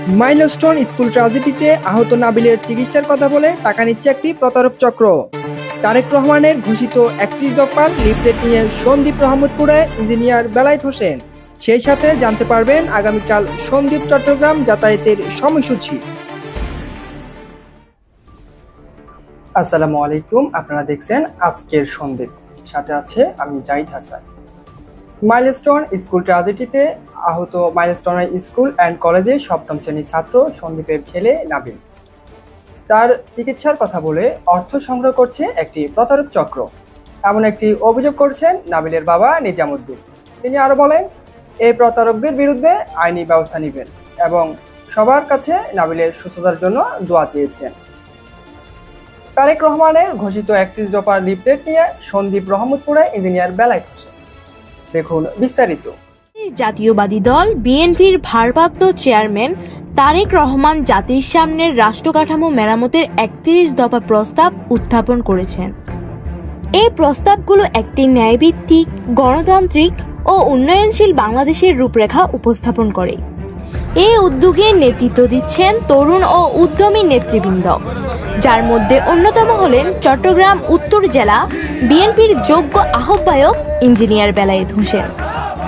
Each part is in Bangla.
মাইলস্টোন স্কুল ট্র্যাজেডিতে আহত নাবিলের চিকিৎসার কথা বলে টাকা নিচ্ছে একটি প্রতারক চক্র। তারেক রহমানের ঘোষিত ৩১ দফার লিফলেট নিয়ে সন্দ্বীপ রহমতপুরে ইঞ্জিনিয়ার বেলায়েত হোসেন। সেই সাথে জানতে পারবেন আগামীকাল সন্দ্বীপ চট্টগ্রাম যাতায়াতের সময়সূচি। আসসালামু আলাইকুম, আপনারা দেখছেন আজকের সন্দ্বীপ, সাথে আছে আমি জাহিদ হাসান। মাইলস্টোন স্কুল ট্র্যাজেডিতে আহত মাইলস্টোন স্কুল অ্যান্ড কলেজের সপ্তম শ্রেণীর ছাত্র সন্দীপের ছেলে নাবিল। তার চিকিৎসার কথা বলে অর্থ সংগ্রহ করছে একটি প্রতারক চক্র, এমন একটি অভিযোগ করছেন নাবিলের বাবা নিজামুদ্দিন। তিনি আরও বলেন, এই প্রতারকদের বিরুদ্ধে আইনি ব্যবস্থা নেবেন এবং সবার কাছে নাবিলের সুস্থতার জন্য দোয়া চেয়েছেন। তারেক রহমানের ঘোষিত ৩১ দফার লিফলেট নিয়ে সন্দ্বীপ রহমতপুরে ইঞ্জিনিয়ার বেলায়েত হোসেন। দেখুন বিস্তারিত। জাতীয়বাদী দল বিএনপির ভারপ্রাপ্ত চেয়ারম্যান তারেক রহমান জাতির সামনের রাষ্ট্র কাঠামো মেরামতের ৩১ দফা প্রস্তাব উত্থাপন করেছেন। এই প্রস্তাবগুলো একটি ন্যায়ভিত্তিক, গণতান্ত্রিক ও উন্নয়নশীল বাংলাদেশের রূপরেখা উপস্থাপন করে। এই উদ্যোগে নেতৃত্ব দিচ্ছেন তরুণ ও উদ্যমী নেতৃবৃন্দ, যার মধ্যে অন্যতম হলেন চট্টগ্রাম উত্তর জেলা বিএনপির যোগ্য আহ্বায়ক ইঞ্জিনিয়ার বেলায়েত হোসেন।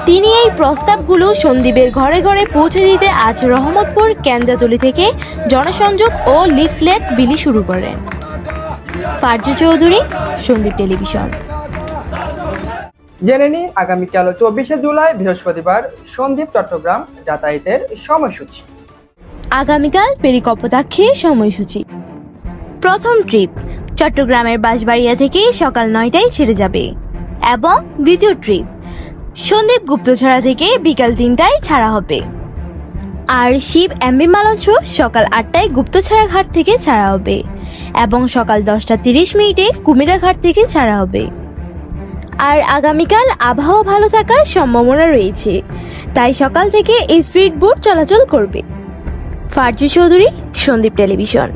তিনি এই প্রস্তাবগুলো সন্দ্বীপের ঘরে ঘরে পৌঁছে দিতে আজ রহমতপুর ক্যাঞ্জাতলী থেকে জনসংযোগ ও লিফলেট বিলি শুরু করেন। ফারজু চৌধুরী, সন্দ্বীপ টেলিভিশন। জেনে নিন আগামীকাল ২৪শে জুলাই বৃহস্পতিবার সন্দ্বীপ চট্টগ্রাম যাতায়াতের সময়সূচি। আগামীকাল পেরিকপোতাক্ষে সময়সূচি। প্রথম ট্রিপ চট্টগ্রামের বাঁশবাড়িয়া থেকে সকাল ৯টায় ছেড়ে যাবে এবং দ্বিতীয় ট্রিপ সন্দ্বীপ গুপ্তছড়া থেকে বিকাল ৩টায় ছাড়া হবে। আর শিব এমবি মালঞ্চ সকাল ৮টায় গুপ্তছড়া ঘাট থেকে ছাড়া হবে এবং সকাল ১০টা ৩০ কুমিরা ঘাট থেকে ছাড়া হবে। আর আগামীকাল আবহাওয়া ভালো থাকার সম্ভাবনা রয়েছে, তাই সকাল থেকে স্পিড বোট চলাচল করবে। ফারজু চৌধুরী, সন্দ্বীপ টেলিভিশন।